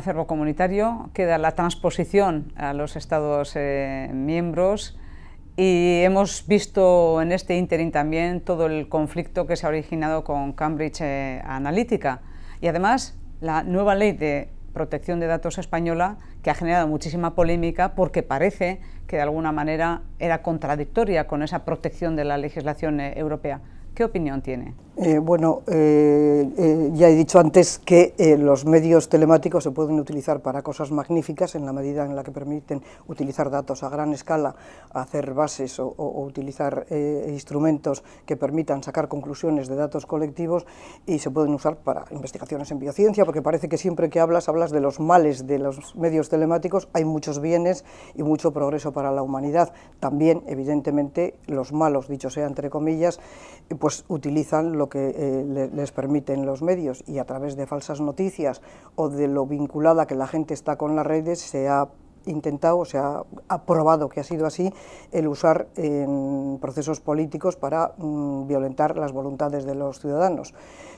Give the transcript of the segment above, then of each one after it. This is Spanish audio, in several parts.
acervo comunitario, queda la transposición a los Estados miembros y hemos visto en este ínterin también todo el conflicto que se ha originado con Cambridge Analytica y además la nueva ley de protección de datos española que ha generado muchísima polémica porque parece que de alguna manera era contradictoria con esa protección de la legislación europea. ¿Qué opinión tiene? Ya he dicho antes que los medios telemáticos se pueden utilizar para cosas magníficas en la medida en la que permiten utilizar datos a gran escala, hacer bases o utilizar instrumentos que permitan sacar conclusiones de datos colectivos, y se pueden usar para investigaciones en biociencia, porque parece que siempre que hablas de los males de los medios telemáticos. Hay muchos bienes y mucho progreso para la humanidad. También, evidentemente, los malos, dicho sea entre comillas, pues utilizan lo que les permiten los medios, y a través de falsas noticias o de lo vinculada que la gente está con las redes se ha intentado, se ha probado que ha sido así, el usar en procesos políticos para violentar las voluntades de los ciudadanos.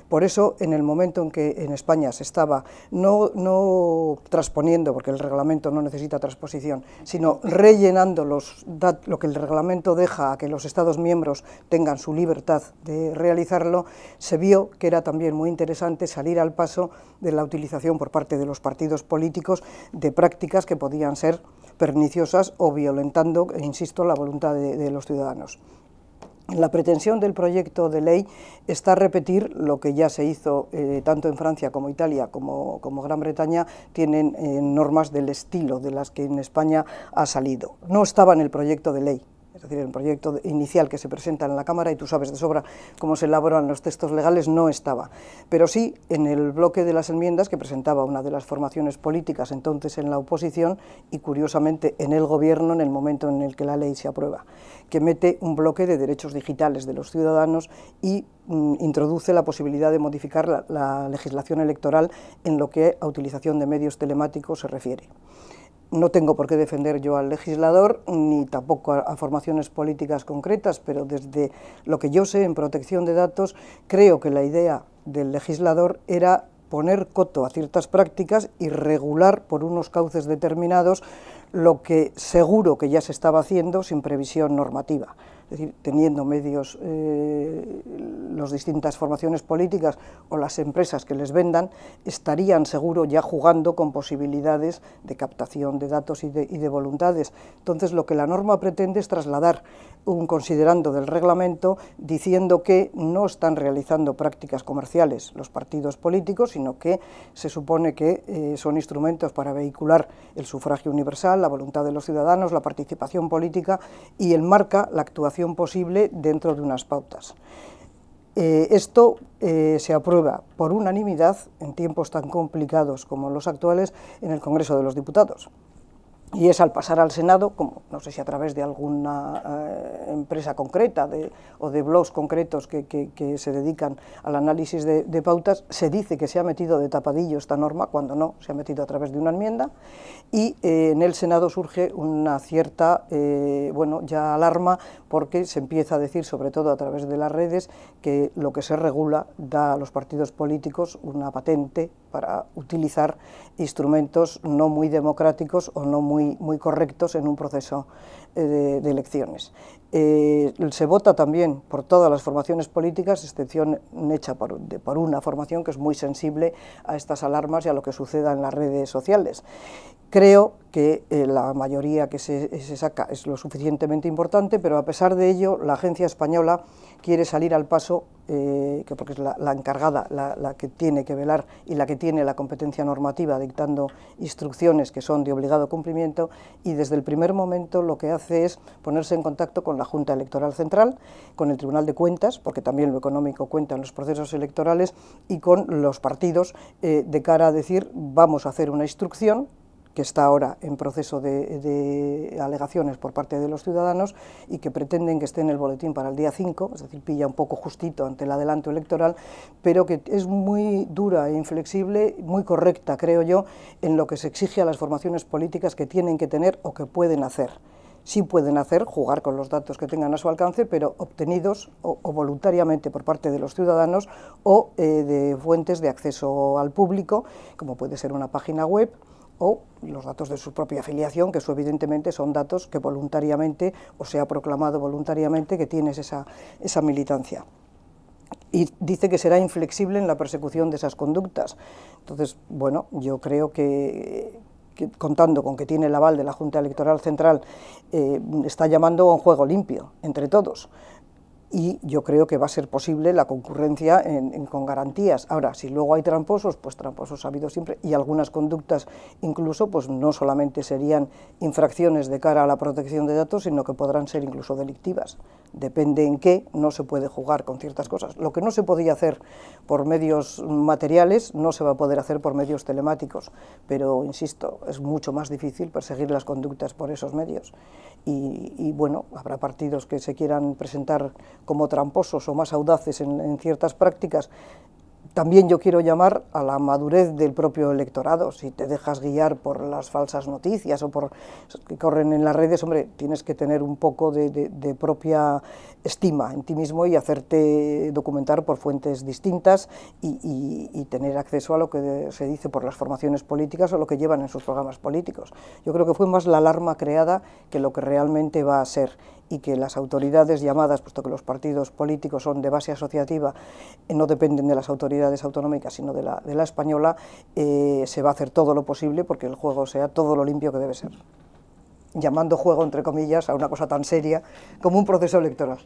Por eso, en el momento en que en España se estaba no transponiendo, porque el reglamento no necesita transposición, sino rellenando lo que el reglamento deja a que los Estados miembros tengan su libertad de realizarlo, se vio que era también muy interesante salir al paso de la utilización por parte de los partidos políticos de prácticas que podían ser perniciosas o violentando, insisto, la voluntad de los ciudadanos. La pretensión del proyecto de ley está repetir lo que ya se hizo tanto en Francia como Italia como Gran Bretaña. Tienen normas del estilo de las que en España ha salido. No estaba en el proyecto de ley, es decir, el proyecto inicial que se presenta en la Cámara, y tú sabes de sobra cómo se elaboran los textos legales, no estaba, pero sí en el bloque de las enmiendas que presentaba una de las formaciones políticas entonces en la oposición, y curiosamente en el gobierno en el momento en el que la ley se aprueba, que mete un bloque de derechos digitales de los ciudadanos y introduce la posibilidad de modificar la legislación electoral en lo que a utilización de medios telemáticos se refiere. No tengo por qué defender yo al legislador, ni tampoco a formaciones políticas concretas, pero desde lo que yo sé en protección de datos, creo que la idea del legislador era poner coto a ciertas prácticas y regular por unos cauces determinados lo que seguro que ya se estaba haciendo sin previsión normativa. Es decir, teniendo medios, las distintas formaciones políticas o las empresas que les vendan, estarían seguro ya jugando con posibilidades de captación de datos y de voluntades. Entonces, lo que la norma pretende es trasladar un considerando del reglamento diciendo que no están realizando prácticas comerciales los partidos políticos, sino que se supone que son instrumentos para vehicular el sufragio universal, la voluntad de los ciudadanos, la participación política, y enmarca la actuación posible dentro de unas pautas. Esto se aprueba por unanimidad en tiempos tan complicados como los actuales en el Congreso de los Diputados. Y es al pasar al Senado, como no sé si a través de alguna empresa concreta o de blogs concretos que se dedican al análisis de pautas, se dice que se ha metido de tapadillo esta norma, cuando no, se ha metido a través de una enmienda, y en el Senado surge una cierta, ya alarma, porque se empieza a decir, sobre todo a través de las redes, que lo que se regula da a los partidos políticos una patente para utilizar instrumentos no muy democráticos o no muy correctos en un proceso de elecciones. Se vota también por todas las formaciones políticas, excepción hecha por una formación que es muy sensible a estas alarmas y a lo que suceda en las redes sociales. Creo que la mayoría que se saca es lo suficientemente importante, pero a pesar de ello, la agencia española quiere salir al paso, porque es la encargada, la que tiene que velar y la que tiene la competencia normativa dictando instrucciones que son de obligado cumplimiento, y desde el primer momento lo que hace es ponerse en contacto con la Junta Electoral Central, con el Tribunal de Cuentas, porque también lo económico cuenta en los procesos electorales, y con los partidos de cara a decir: vamos a hacer una instrucción que está ahora en proceso de alegaciones por parte de los ciudadanos y que pretenden que esté en el boletín para el día 5, es decir, pilla un poco justito ante el adelanto electoral, pero que es muy dura e inflexible, muy correcta, creo yo, en lo que se exige a las formaciones políticas que tienen que tener o que pueden hacer. sí pueden hacer, jugar con los datos que tengan a su alcance, pero obtenidos o voluntariamente por parte de los ciudadanos o de fuentes de acceso al público, como puede ser una página web o los datos de su propia afiliación, que eso evidentemente son datos que voluntariamente, o se ha proclamado voluntariamente que tienes esa militancia. Y dice que será inflexible en la persecución de esas conductas. Entonces, bueno, yo creo que contando con que tiene el aval de la Junta Electoral Central, está llamando a un juego limpio entre todos. Y yo creo que va a ser posible la concurrencia con garantías. Ahora, si luego hay tramposos, pues tramposos ha habido siempre, y algunas conductas incluso, pues no solamente serían infracciones de cara a la protección de datos, sino que podrán ser incluso delictivas. Depende en qué, no se puede jugar con ciertas cosas. Lo que no se podía hacer por medios materiales, no se va a poder hacer por medios telemáticos, pero, insisto, es mucho más difícil perseguir las conductas por esos medios. Y bueno, habrá partidos que se quieran presentar como tramposos o más audaces en ciertas prácticas. También yo quiero llamar a la madurez del propio electorado. Si te dejas guiar por las falsas noticias o por que corren en las redes, hombre, tienes que tener un poco de propia estima en ti mismo y hacerte documentar por fuentes distintas y tener acceso a lo que se dice por las formaciones políticas o lo que llevan en sus programas políticos. Yo creo que fue más la alarma creada que lo que realmente va a ser, y que las autoridades llamadas, puesto que los partidos políticos son de base asociativa, no dependen de las autoridades autonómicas, sino de la española, se va a hacer todo lo posible porque el juego sea todo lo limpio que debe ser. Llamando juego, entre comillas, a una cosa tan seria como un proceso electoral.